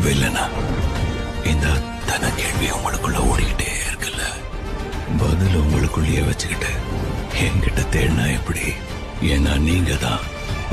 வில்லனா? இந்த அத்தனை கேள்வி உங்களுக்குள்ள ஓடிக்கிட்டே இருக்குல்ல, பதில் உங்களுக்குள்ளேயே வச்சுக்கிட்டு என்கிட்ட தேடினா எப்படி? ஏன்னா நீங்க தான்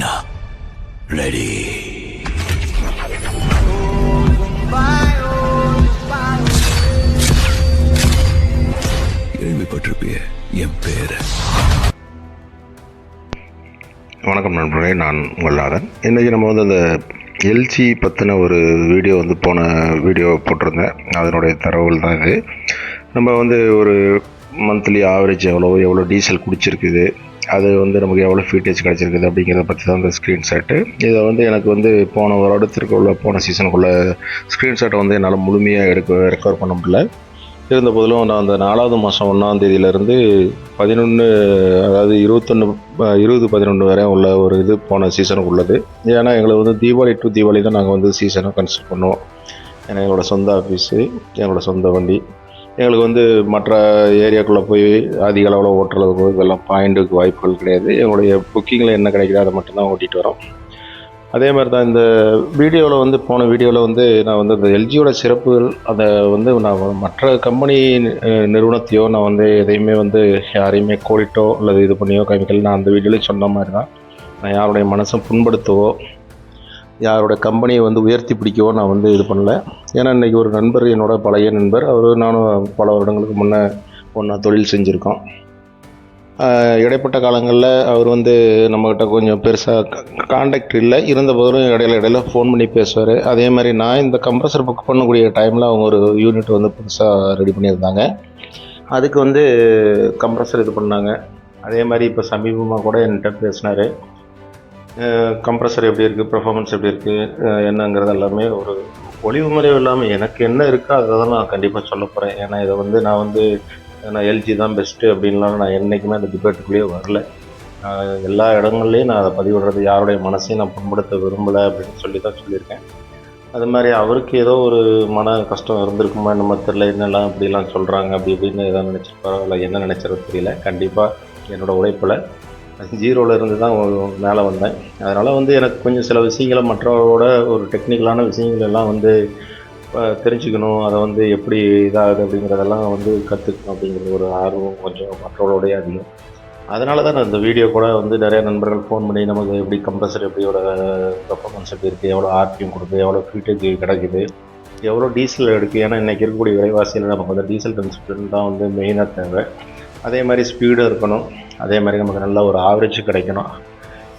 நான். ரெடி? கேள்விப்பட்டிருப்பிய என் பேரு. வணக்கம் நண்பர்களே, நான் உங்கள் நாதன். இன்றைக்கி நம்ம அந்த எல்ஜி பற்றின ஒரு வீடியோ போன வீடியோ போட்டிருந்தேன். அதனுடைய தரவுகள் தான் இது. நம்ம ஒரு மந்த்லி ஆவரேஜ் எவ்வளோ டீசல் குடிச்சிருக்குது, அது நமக்கு எவ்வளோ ஃபீட்டேஜ் கிடச்சிருக்குது அப்படிங்கிறத பற்றி தான் இந்த ஸ்க்ரீன்ஷாட்டு. இதை எனக்கு போன வருடத்திற்குள்ள போன சீசனுக்குள்ள ஸ்க்ரீன்ஷாட்டை என்னால் முழுமையாக ரெக்கவர் பண்ண முடியல. இருந்த போதிலும் நான் அந்த 4வது மாதம் 1ஆம் தேதியிலேருந்து 11 அதாவது 20-11 வரை உள்ள ஒரு இது போன சீசனுக்கு உள்ளது. ஏன்னா எங்களுக்கு தீபாவளி டு தீபாவளி தான் நாங்கள் சீசனை கன்சிடர் பண்ணுவோம். ஏன்னா எங்களோட சொந்த ஆஃபீஸு, எங்களோட சொந்த வண்டி, எங்களுக்கு மற்ற ஏரியாக்குள்ளே போய் அதிக அளவில் ஓட்டுறதுக்கு இதெல்லாம் பாயிண்ட்டுக்கு வாய்ப்புகள் கிடையாது. எங்களுடைய புக்கிங்கில் என்ன கிடைக்குதோ அதை மட்டும்தான் ஓட்டிகிட்டு வரோம். அதே மாதிரி தான் இந்த வீடியோவில் போன வீடியோவில் நான் அந்த எல்ஜியோட சிறப்புகள், அதை நான் மற்ற கம்பெனி நிறுவனத்தையோ நான் எதையுமே யாரையுமே கோடிட்டோ அல்லது இது பண்ணியோ கெமிக்கல் நான் அந்த வீடியோவில் சொன்ன மாதிரி தான். நான் யாருடைய மனசை புண்படுத்தவோ யாரோட கம்பெனியை உயர்த்தி பிடிக்கவோ நான் இது பண்ணல. ஏன்னா இன்றைக்கி ஒரு நண்பர், என்னோட பழைய நண்பர், நானும் பல வருடங்களுக்கு முன்னே ஒன்றா தொழில் செஞ்சுருக்கோம். இடைப்பட்ட காலங்களில் அவர் நம்மக்கிட்ட கொஞ்சம் பெருசாக காண்டாக்ட் இல்லை. இருந்த போதிலும் இடையில ஃபோன் பண்ணி பேசுவார். அதே மாதிரி நான் இந்த கம்ப்ரஸர் புக் பண்ணக்கூடிய டைமில் அவங்க ஒரு யூனிட் புதுசாக ரெடி பண்ணியிருந்தாங்க. அதுக்கு கம்ப்ரஸர் இது பண்ணாங்க. அதே மாதிரி இப்போ சமீபமாக கூட என்கிட்ட பேசினார். கம்ப்ரஸர் எப்படி இருக்குது, பெர்ஃபார்மன்ஸ் எப்படி இருக்குது, என்னங்கிறது எல்லாமே ஒரு ஒளிவு முறைவு இல்லாமல் எனக்கு என்ன இருக்கோ அதை தான் நான் கண்டிப்பாக சொல்ல போகிறேன். ஏன்னா இதை நான் எல்ஜி தான் பெஸ்ட்டு அப்படின்லாம் நான் என்றைக்குமே அந்த டிபேட்டுக்குள்ளேயே வரல. எல்லா இடங்கள்லையும் நான் அதை பதிவிடுறது, யாருடைய மனசையும் நான் புண்படுத்த விரும்பலை அப்படின்னு சொல்லி தான் சொல்லியிருக்கேன். அது மாதிரி அவருக்கு ஏதோ ஒரு மன கஷ்டம் இருந்திருக்குமா நம்ம தெரியல, என்னெல்லாம் இப்படிலாம் சொல்கிறாங்க அப்படி இப்படின்னு எதாவது நினச்சிருப்பாரோ இல்லை என்ன நினச்சிறது தெரியல. கண்டிப்பாக என்னோடய உழைப்பில் 0ல் இருந்து தான் மேலே வந்தேன். அதனால் எனக்கு கொஞ்சம் சில விஷயங்களை மற்றவரோட ஒரு டெக்னிக்கலான விஷயங்கள் எல்லாம் தெரிஞ்சுக்கணும், அதை எப்படி இதாகுது அப்படிங்கிறதெல்லாம் கற்றுக்கணும் அப்படிங்கிற ஒரு ஆர்வம் கொஞ்சம் மற்றவர்களோடைய அதிகம். அதனால தான் நான் இந்த வீடியோ கூட நிறைய நண்பர்கள் ஃபோன் பண்ணி நமக்கு எப்படி கம்ப்ரஸர் எப்படியோட பெர்ஃபார்மன்ஸ் எப்படி இருக்குது, எவ்வளோ ஆர்பிஎம் கொடுக்குது, எவ்வளோ ஃபீட்டேஜ் கிடைக்குது, எவ்வளோ டீசல் எடுக்குது. ஏன்னா இன்றைக்கி இருக்கக்கூடிய விலைவாசியில் நமக்கு டீசல் கன்சப்ஷன் தான் மெயினாக தேவை. அதே மாதிரி ஸ்பீடும் இருக்கணும், அதே மாதிரி நமக்கு நல்ல ஒரு ஆவரேஜ் கிடைக்கணும்.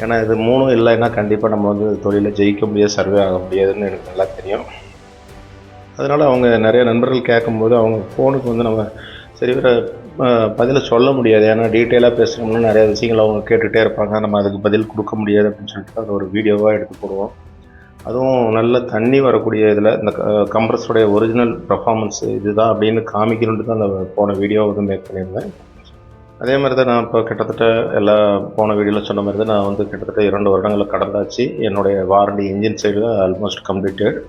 ஏன்னா இது 3ம் இல்லைன்னா கண்டிப்பாக நம்ம தொழிலில் ஜெயிக்க முடியாது, சர்வே ஆக முடியாதுன்னு எனக்கு நல்லா தெரியும். அதனால் அவங்க நிறைய நண்பர்கள் கேட்கும்போது அவங்க ஃபோனுக்கு நம்ம சரி வர பதிலை சொல்ல முடியாது. ஏன்னா டீட்டெயிலாக பேசுகிறோம்னா நிறைய விஷயங்கள் அவங்க கேட்டுகிட்டே இருப்பாங்க, நம்ம அதுக்கு பதில் கொடுக்க முடியாது அப்படின்னு சொல்லிட்டு அதை ஒரு வீடியோவாக எடுத்து போடுவோம். அதுவும் நல்ல தண்ணி வரக்கூடிய இதில் இந்த கம்ப்ரஸருடைய ஒரிஜினல் பர்ஃபார்மன்ஸ் இதுதான் அப்படின்னு காமிக்கணுன்ட்டு தான் அந்த போன வீடியோ மேக் பண்ணியிருந்தேன். அதே மாதிரி தான் நான் இப்போ கிட்டத்தட்ட எல்லா போன வீடியோவில் சொன்ன மாதிரி தான் நான் கிட்டத்தட்ட 2 வருடங்களை கடந்தாச்சு. என்னுடைய warranty engine side almost completed.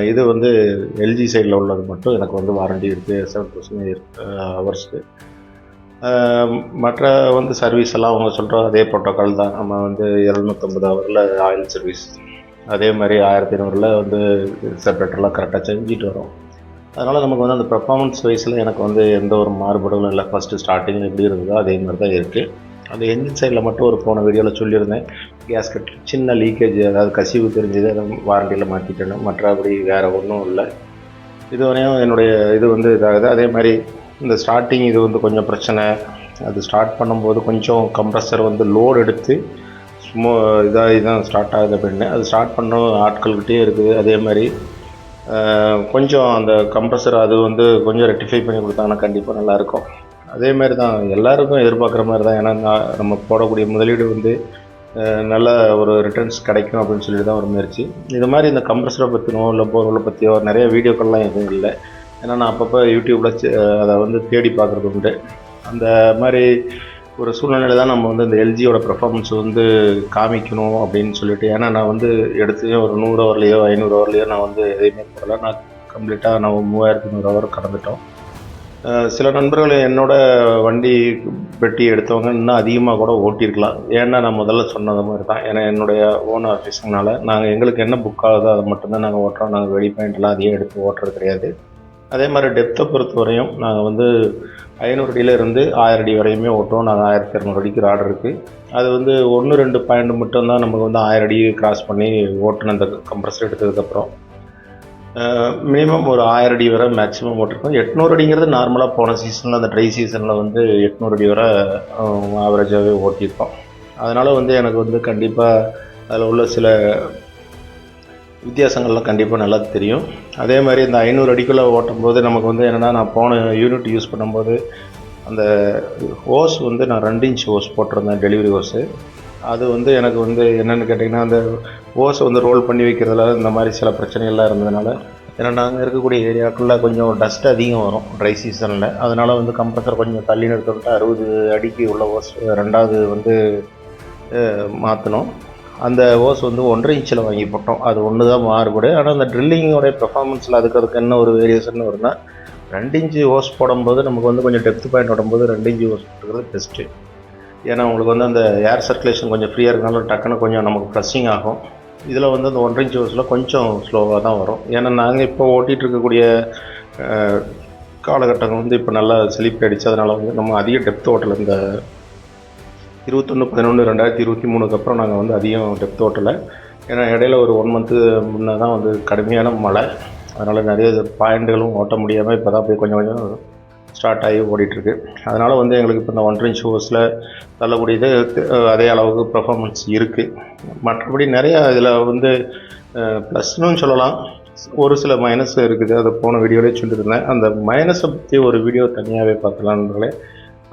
இது எல்ஜி சைடில் உள்ளது மட்டும் எனக்கு வாரண்டி இருக்குது 7,000 ஹவர்ஸ்க்கு. மற்ற சர்வீஸ் எல்லாம் அவங்க சொல்கிற அதே ப்ரோட்டோக்கால் தான். நம்ம 750 ஹவரில் ஆயில் சர்வீஸ், அதே மாதிரி 1500 செப்பரேட்டர்லாம் கரெக்டாக செஞ்சுட்டு வரோம். அதனால் நமக்கு அந்த பெர்ஃபார்மன்ஸ் வைஸில் எனக்கு எந்த ஒரு மாறுபாடும் இல்லை. ஃபஸ்ட்டு ஸ்டார்டிங்கில் எப்படி இருந்ததோ அதே மாதிரி தான் இருக்குது. அந்த என்ஜின் சைடில் மட்டும் ஒரு போன வீடியோவில் சொல்லியிருந்தேன், கேஸ்கட் சின்ன லீக்கேஜ், அதாவது கசிவு தெரிஞ்சது, அதை வாரண்டியில் மாற்றிட்டேன். மற்றபடி வேறு ஒன்றும் இல்லை. இதுவரையும் என்னுடைய இது இதாகுது. அதே மாதிரி இந்த ஸ்டார்டிங் இது கொஞ்சம் பிரச்சனை. அது ஸ்டார்ட் பண்ணும்போது கொஞ்சம் கம்ப்ரஸர் லோடு எடுத்து இதான் ஸ்டார்ட் ஆகுது அப்படின்னு அது ஸ்டார்ட் பண்ண ஆட்கள்கிட்டே இருக்குது. அதே மாதிரி கொஞ்சம் அந்த கம்ப்ரஸர் அது கொஞ்சம் ரெக்டிஃபை பண்ணி கொடுத்தாங்கன்னா கண்டிப்பாக நல்லாயிருக்கும். அதே மாதிரி தான் எல்லாருக்கும் எதிர்பார்க்குற மாதிரி தான். ஏன்னா நம்ம போடக்கூடிய முதலீடு நல்ல ஒரு ரிட்டர்ன்ஸ் கிடைக்கும் அப்படின்னு சொல்லிட்டு தான் ஒரு முயற்சி. இது மாதிரி இந்த கம்ப்ரஸரை பற்றினோ இல்லை போர்வலை பற்றியோ நிறைய வீடியோக்கள்லாம் எதுவும் இல்லை. ஏன்னா நான் அப்பப்போ யூடியூப்பில் அதை தேடி பார்க்குறது உண்டு. அந்த மாதிரி ஒரு சூழ்நிலை தான் நம்ம இந்த எல்ஜியோட பெர்ஃபார்மன்ஸ் காமிக்கணும் அப்படின்னு சொல்லிட்டு. ஏன்னா நான் எடுத்து ஒரு 100 ஹவர்லேயோ 500 ஹவர்லேயோ நான் எதையுமே போடலை. நான் கம்ப்ளீட்டாக நான் 3100 ஹவர் கடந்துட்டோம். சில நண்பர்கள் என்னோட வண்டி பெட்டி எடுத்தவங்க இன்னும் அதிகமாக கூட ஓட்டியிருக்கலாம். ஏன்னா நான் முதல்ல சொன்னது மாதிரி தான். ஏன்னா என்னுடைய ஓன் ஆஃபீஸுங்கனால நாங்கள் எங்களுக்கு என்ன புக் ஆகுதோ அதை மட்டும்தான் நாங்கள் ஓட்டுறோம். நாங்கள் வெளி பாயிண்ட்லாம் அதிகம் எடுத்து ஓட்டுறது கிடையாது. அதே மாதிரி டெப்த்தை பொறுத்த வரையும் நாங்கள் வந்து 500 அடியிலேருந்து 1000 அடி வரையுமே ஓட்டுவோம். நாங்கள் 1200 அடிக்கு ராட் இருக்குது. அது வந்து 1-2 பாயிண்ட் மட்டும்தான் நமக்கு வந்து 1000 அடி கிராஸ் பண்ணி ஓட்டுன அந்த கம்ப்ரஸர் எடுத்ததுக்கப்புறம் மினிமம் ஒரு 1000 அடி வரை மேக்ஸிமம் ஓட்டிருக்கோம். 800 அடிங்கிறது நார்மலாக போன சீசனில் அந்த ட்ரை சீசனில் வந்து 800 அடி வரை ஆவரேஜாகவே ஓட்டியிருக்கோம். அதனால் வந்து எனக்கு வந்து கண்டிப்பாக அதில் உள்ள சில வித்தியாசங்கள்லாம் கண்டிப்பாக நல்லா தெரியும். அதே மாதிரி இந்த 500 அடிக்குள்ளே ஓட்டும்போது நமக்கு வந்து என்னென்னா, நான் போன யூனிட் யூஸ் பண்ணும்போது அந்த ஹோஸ் வந்து நான் 2 இன்ச் ஹோஸ் போட்டிருந்தேன், டெலிவரி ஹோஸு. அது வந்து எனக்கு வந்து என்னென்னு கேட்டிங்கன்னா, அந்த ஹோஸை வந்து ரோல் பண்ணி வைக்கிறதுல இந்த மாதிரி சில பிரச்சனைகள்லாம் இருந்ததுனால, ஏன்னா நாங்கள் இருக்கக்கூடிய ஏரியாக்குள்ளே கொஞ்சம் டஸ்ட் அதிகம் வரும் ட்ரை சீசனில். அதனால் வந்து கம்ப்ரஸர் கொஞ்சம் தள்ளி நிறுத்தப்பட்டு 60 அடிக்கு உள்ள ஹோஸ் 2வது வந்து மாற்றணும். அந்த ஹோஸ் வந்து 1.5 இன்ச்சில் வாங்கி போட்டோம். அது ஒன்று தான் மாறுபடு. ஆனால் அந்த ட்ரில்லிங்கோடைய பெர்ஃபார்மன்ஸில் அதுக்கு என்ன ஒரு வேரியேஷன் வரும்னா, 2 இன்ச்சு ஹோஸ் போடும்போது நமக்கு வந்து கொஞ்சம் டெப்த் பாயிண்ட் விடும்போது 2 இன்ச்சு ஹோஸ் போட்டுக்கிறது பெஸ்ட்டு. ஏன்னா உங்களுக்கு வந்து அந்த ஏர் சர்க்குலேஷன் கொஞ்சம் ஃப்ரீயாக இருக்கனால டக்குன்னு கொஞ்சம் நமக்கு ப்ளஸ்ஸிங் ஆகும். இதில் வந்து அந்த 1.5 இன்ச் ஹோஸில் கொஞ்சம் ஸ்லோவாக தான் வரும். ஏன்னா நாங்கள் இப்போ ஓட்டிகிட்டு இருக்கக்கூடிய காலகட்டங்கள் வந்து இப்போ நல்லா செழிப்பு அடித்து, அதனால் வந்து நம்ம அதிக டெப்த் ஓட்டலை. இந்த 21/11/2023 அப்புறம் நாங்கள் வந்து அதிகம் டெப்த் ஓட்டலை. ஏன்னா இடையில ஒரு 1 மந்த்து முன்னே தான் வந்து கடுமையான மழை. அதனால் நிறைய பாயிண்ட்டுகளும் ஓட்ட முடியாமல் இப்போ தான் போய் கொஞ்சம் கொஞ்சம் ஸ்டார்ட் ஆகி ஓடிட்டுருக்கு. அதனால் வந்து எங்களுக்கு இப்போ இந்த 1.5 இன்ச் ஹோஸில் தள்ளக்கூடியது அதே அளவுக்கு பெர்ஃபார்மன்ஸ் இருக்குது. மற்றபடி நிறையா இதில் வந்து ப்ளஸ்னும் சொல்லலாம், ஒரு சில மைனஸ் இருக்குது. அதை போன வீடியோவிலே சொல்லியிருந்தேன். அந்த மைனஸை பற்றி ஒரு வீடியோ தனியாகவே பார்க்கலான்றே.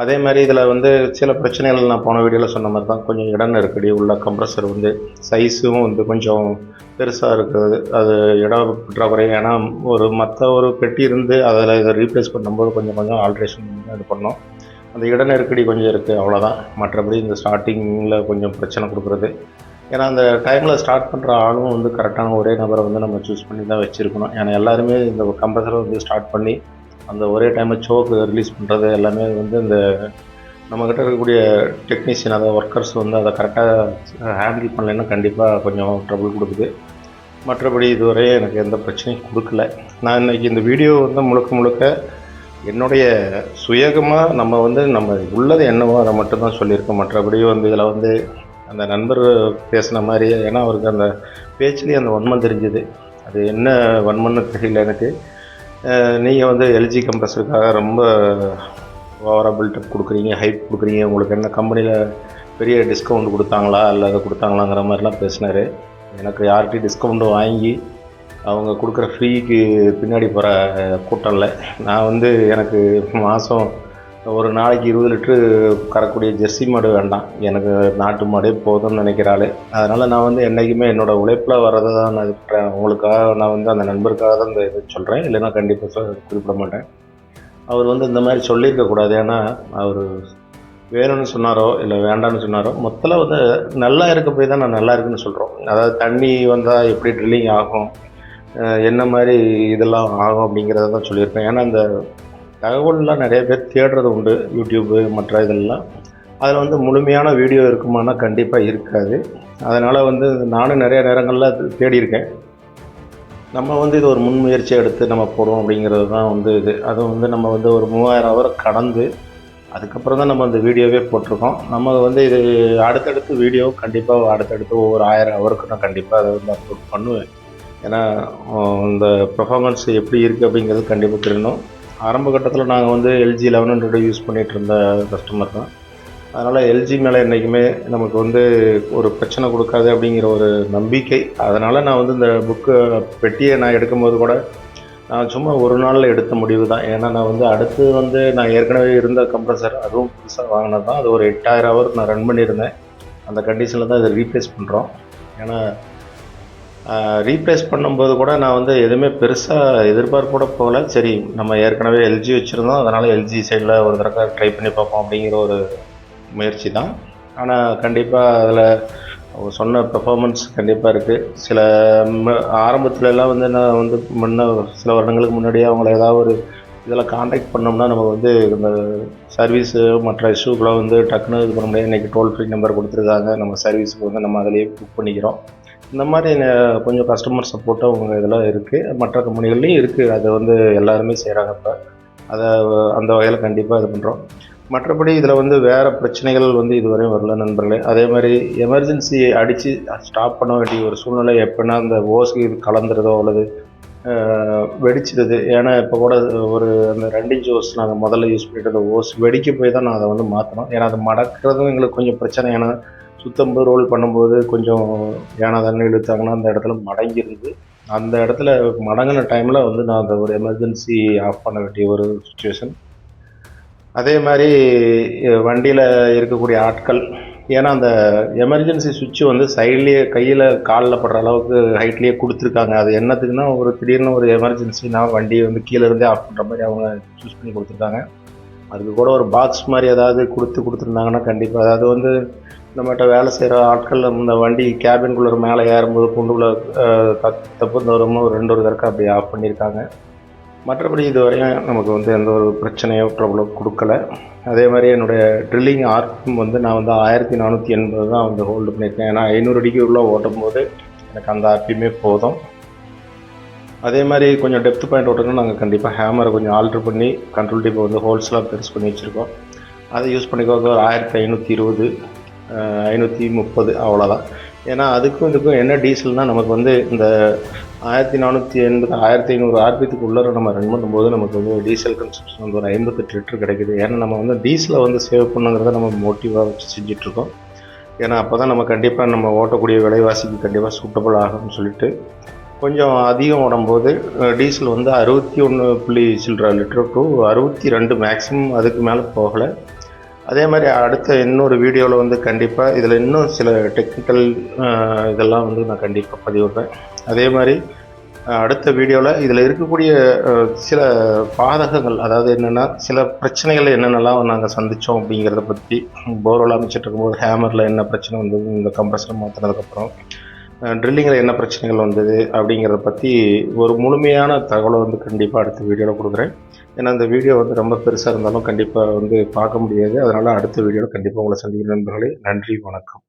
அதே மாதிரி இதில் வந்து சில பிரச்சனைகள் நான் போன வீடியோவில் சொன்ன மாதிரி தான். கொஞ்சம் இடம் நெருக்கடி உள்ள கம்ப்ரஸர் வந்து சைஸும் வந்து கொஞ்சம் பெருசாக இருக்குது. அது இடம் பற்றாக்குறை. ஏன்னா மற்ற ஒரு பெட்டி இருந்து அதில் இதை ரீப்ளேஸ் பண்ணும்போது கொஞ்சம் ஆல்ட்ரேஷன் இது பண்ணோம். அந்த இட நெருக்கடி கொஞ்சம் இருக்குது, அவ்வளோதான். மற்றபடி இந்த ஸ்டார்டிங்கில் கொஞ்சம் பிரச்சனை கொடுக்குறது. ஏன்னா அந்த டைமில் ஸ்டார்ட் பண்ணுற ஆளும் வந்து கரெக்டான ஒரே நபரை வந்து நம்ம சூஸ் பண்ணி தான் வச்சுருக்கணும். ஏன்னா எல்லாருமே இந்த கம்ப்ரஸரை வந்து ஸ்டார்ட் பண்ணி அந்த ஒரே டைமில் சோக்கு ரிலீஸ் பண்ணுறது எல்லாமே வந்து இந்த நம்மக்கிட்ட இருக்கக்கூடிய டெக்னீஷியன், அதாவது ஒர்க்கர்ஸ் வந்து அதை கரெக்டாக ஹேண்டில் பண்ணலைன்னா கண்டிப்பாக கொஞ்சம் ட்ரபிள் கொடுக்குது. மற்றபடி இதுவரை எனக்கு எந்த பிரச்சனையும் கொடுக்கல. நான் இன்றைக்கி இந்த வீடியோ வந்து முழுக்க என்னுடைய சுயகமாக நம்ம உள்ளது என்னவோ அதை மட்டும்தான் சொல்லியிருக்கேன். மற்றபடி வந்து இதில் வந்து அந்த நண்பர் பேசின மாதிரி, ஏன்னா அவருக்கு அந்த பேச்சுலேயே அந்த வன்மம் தெரிஞ்சுது. அது என்ன வன்மன்னு தெரியல எனக்கு. நீங்கள் வந்து எல்ஜி கம்ப்ரஸருக்காக ரொம்ப ஓவராக பில்டப் கொடுக்குறீங்க, ஹைப் கொடுக்குறீங்க, உங்களுக்கு என்ன கம்பெனியில் பெரிய டிஸ்கவுண்ட் கொடுத்தாங்களா இல்லை அதை கொடுத்தாங்களாங்கிற மாதிரிலாம் பேசினார். எனக்கு யார்கிட்டையும் டிஸ்கவுண்ட்டு வாங்கி அவங்க கொடுக்குற ஃப்ரீக்கு பின்னாடி போகிற கூட்டம் இல்லை. நான் வந்து எனக்கு மாதம் ஒரு நாளைக்கு 20 லிட்ரு கறக்கூடிய ஜெர்சி மாடு வேண்டாம், எனக்கு நாட்டு மாடே போதும்னு நினைக்கிறாள். அதனால் நான் வந்து என்றைக்குமே என்னோடய உழைப்பில் வர்றதை தான் நான் இது பண்ணுறேன். உங்களுக்காக நான் வந்து அந்த நண்பருக்காக தான் இந்த இது சொல்கிறேன், இல்லைன்னா கண்டிப்பாக குறிப்பிட மாட்டேன். அவர் வந்து இந்த மாதிரி சொல்லியிருக்கக்கூடாது. ஏன்னா அவர் வேணும்னு சொன்னாரோ இல்லை வேண்டான்னு சொன்னாரோ, மொத்தத்தில் வந்து நல்லா இருக்க போய் தான் நான் நல்லா இருக்குன்னு சொல்கிறோம். அதாவது தண்ணி வந்தால் எப்படி ட்ரில்லிங் ஆகும், என்ன மாதிரி இதெல்லாம் ஆகும் அப்படிங்கிறத தான் சொல்லியிருக்கேன். ஏன்னா அந்த தகவல்லாம் நிறைய பேர் தேடுறது உண்டு, யூடியூப்பு மற்ற இதெல்லாம். அதில் வந்து முழுமையான வீடியோ இருக்குமானா கண்டிப்பாக இருக்காது. அதனால் வந்து நானும் நிறைய நேரங்களில் தேடியிருக்கேன். நம்ம வந்து இது ஒரு முன்முயற்சியை எடுத்து நம்ம போடுவோம் அப்படிங்கிறது தான் வந்து இது. அதுவும் வந்து நம்ம வந்து ஒரு 3000 ஹவர் கடந்து அதுக்கப்புறம் தான் நம்ம அந்த வீடியோவே போட்டிருக்கோம். நம்ம வந்து இது அடுத்தடுத்து வீடியோ கண்டிப்பாக அடுத்தடுத்து ஒவ்வொரு 1000 ஹவருக்கு நான் கண்டிப்பாக அதை வந்து அப்லோட் பண்ணுவேன். ஏன்னா இந்த பெர்ஃபார்மன்ஸ் எப்படி இருக்குது அப்படிங்கிறது கண்டிப்பாக தெரியணும். ஆரம்ப கட்டத்தில் நாங்கள் வந்து எல்ஜி 1100 யூஸ் பண்ணிகிட்டு இருந்த கஸ்டமர் தான். அதனால் எல்ஜி மேலே என்றைக்குமே நமக்கு வந்து ஒரு பிரச்சனை கொடுக்காது அப்படிங்கிற ஒரு நம்பிக்கை. அதனால் நான் வந்து இந்த பெட்டியை நான் எடுக்கும்போது கூட நான் சும்மா ஒரு நாளில் எடுத்த முடிவு தான். ஏன்னா நான் வந்து அடுத்து வந்து நான் ஏற்கனவே இருந்த கம்ப்ரஸர் அதுவும் புதுசாக வாங்கினது தான். அது ஒரு 8000 ஹவர் நான் ரன் பண்ணியிருந்தேன். அந்த கண்டிஷனில் தான் இதை ரீப்ளேஸ் பண்ணுறோம். ஏன்னா ரீப்ளேஸ் பண்ணும்போது கூட நான் வந்து எதுவுமே பெருசாக எதிர்பார்ப்போட போகல. சரி, நம்ம ஏற்கனவே எல்ஜி வச்சுருந்தோம், அதனால் எல்ஜி சைடில் ஒரு தடவை ட்ரை பண்ணி பார்ப்போம் அப்படிங்கிற ஒரு முயற்சி தான். ஆனால் கண்டிப்பாக அதில் சொன்ன பெர்ஃபார்மன்ஸ் கண்டிப்பாக இருக்குது. சில ஆரம்பத்துலலாம் வந்து நான் வந்து சில வருடங்களுக்கு முன்னாடியே அவங்கள ஏதாவது ஒரு இதில் காண்டாக்ட் பண்ணோம்னா நம்ம வந்து இந்த சர்வீஸு மற்ற இஷ்யூக்கெலாம் வந்து டக்குன்னு இது பண்ண முடியாது. இன்றைக்கி டோல் ஃப்ரீ நம்பர் கொடுத்துருக்காங்க, நம்ம சர்வீஸுக்கு வந்து நம்ம அதிலேயே புக் பண்ணிக்கிறோம். இந்த மாதிரி கொஞ்சம் கஸ்டமர் சப்போர்ட்டாக உங்கள் இதில் இருக்குது, மற்ற கம்பெனிகள்லேயும் இருக்குது. அதை வந்து எல்லாருமே செய்கிறாங்க. இப்போ அதை அந்த வகையில் கண்டிப்பாக இது பண்ணுறோம். மற்றபடி இதில் வந்து வேறு பிரச்சனைகள் வந்து இதுவரையும் வரல நண்பர்களே. அதே மாதிரி எமர்ஜென்சி அடித்து ஸ்டாப் பண்ண வேண்டிய ஒரு சூழ்நிலை எப்போனா அந்த ஓஸ் இது கலந்துறதோ அல்லது வெடிச்சிடுது. ஏன்னா இப்போ கூட ஒரு அந்த 2 இன்ச் ஓஸ் நாங்கள் முதல்ல யூஸ் பண்ணிட்டு இருந்த ஓஸ் வெடிக்க போய் தான் நான் அதை வந்து மாற்றினோம். ஏன்னா அதை மடக்கிறதும் எங்களுக்கு கொஞ்சம் பிரச்சனை. ஏன்னா சுத்தம்போது ரோல் பண்ணும்போது கொஞ்சம் ஏன்னா தானே இழுத்தாங்கன்னா அந்த இடத்துல மடங்கிருது. அந்த இடத்துல மடங்கின டைமில் வந்து நான் அந்த ஒரு எமர்ஜென்சி ஆஃப் பண்ண வேண்டிய ஒரு சுச்சுவேஷன். அதே மாதிரி வண்டியில் இருக்கக்கூடிய ஆட்கள், ஏன்னா அந்த எமர்ஜென்சி சுவிட்சு வந்து சைட்லேயே கையில் காலில் படுற அளவுக்கு ஹைட்லேயே கொடுத்துருக்காங்க. அது என்னத்துக்குன்னா ஒரு திடீர்னு ஒரு எமர்ஜென்சினா வண்டியை வந்து கீழே இருந்தே ஆஃப் பண்ணுற மாதிரி அவங்க சூஸ் பண்ணி கொடுத்துருக்காங்க. அதுக்கு கூட ஒரு பாக்ஸ் மாதிரி ஏதாவது கொடுத்துருந்தாங்கன்னா கண்டிப்பாக, அதாவது வந்து நம்மகிட்ட வேலை செய்கிற ஆட்கள் இந்த வண்டி கேபின்குள்ளே மேலே ஏறும்போது குண்டுக்குள்ளே தப்பு தூரமாக ஒரு 2 தடவை அப்படி ஆஃப் பண்ணியிருக்காங்க. மற்றபடி இதுவரையும் நமக்கு வந்து எந்த ஒரு பிரச்சனையோ ப்ராப்ளம் கொடுக்கல. அதே மாதிரி என்னுடைய ட்ரில்லிங் ஆர்பிஎம் வந்து நான் வந்து 1480 தான் வந்து ஹோல்டு பண்ணியிருக்கேன். ஏன்னா 500 அடிக்கு உள்ள ஓட்டும் போது எனக்கு அந்த ஆர்பிஎம்மே போதும். அதே மாதிரி கொஞ்சம் டெப்த் பாயிண்ட் ஓட்டணும்னா நாங்கள் கண்டிப்பாக ஹேமரை கொஞ்சம் ஆல்ட்ரு பண்ணி கண்ட்ரோல் டிப்பை வந்து ஹோல்ஸ்லாம் பெருசு பண்ணி வச்சுருக்கோம். அதை யூஸ் பண்ணிக்கோங்க. ஒரு 1520 530 அவ்வளோதான். ஏன்னா அதுக்கும் இதுக்கும் என்ன டீசல்னால் நமக்கு வந்து இந்த 1480 1500 ஆர்பிஎத்துக்கு உள்ளே நம்ம ரன் பண்ணும்போது நமக்கு வந்து டீசல் கன்சம்ஷன் வந்து ஒரு 58 லிட்டர் கிடைக்குது. ஏன்னா நம்ம வந்து டீசலை வந்து சேவ் பண்ணுங்கிறத நம்ம மோட்டிவாக வச்சு செஞ்சிட்ருக்கோம். ஏன்னா அப்போ தான் நம்ம கண்டிப்பாக நம்ம ஓட்டக்கூடிய விலைவாசிக்கு கண்டிப்பாக சூட்டபிள் ஆகும்னு சொல்லிட்டு கொஞ்சம் அதிகம் ஓடும்போது டீசல் வந்து 61 சில்லற லிட்டர் டு 62 மேக்ஸிமம், அதுக்கு மேலே போகலை. அதே மாதிரி அடுத்த இன்னொரு வீடியோவில் வந்து கண்டிப்பாக இதில் இன்னும் சில டெக்னிக்கல் இதெல்லாம் வந்து நான் கண்டிப்பாக பதிவிடுறேன். அதே மாதிரி அடுத்த வீடியோவில் இதில் இருக்கக்கூடிய சில பாதகங்கள், அதாவது என்னென்னா சில பிரச்சனைகள் என்னென்னலாம் நாங்கள் சந்தித்தோம் அப்படிங்கிறத பற்றி, போர்வெல் அமைச்சிட்டு இருக்கும்போது ஹேமரில் என்ன பிரச்சனை வந்தது, இந்த கம்ப்ரஸர் மாற்றினதுக்கப்புறம் ட்ரில்லிங்கில் என்ன பிரச்சனைகள் வந்தது அப்படிங்கிறத பற்றி ஒரு முழுமையான தகவலை வந்து கண்டிப்பாக அடுத்த வீடியோவில் கொடுக்குறேன். ஏன்னா அந்த வீடியோ வந்து ரொம்ப பெருசாக இருந்தாலும் கண்டிப்பாக வந்து பார்க்க முடியாது. அதனால் அடுத்த வீடியோவில் கண்டிப்பாக உங்களை சந்திக்கிற நண்பர்களே. நன்றி, வணக்கம்.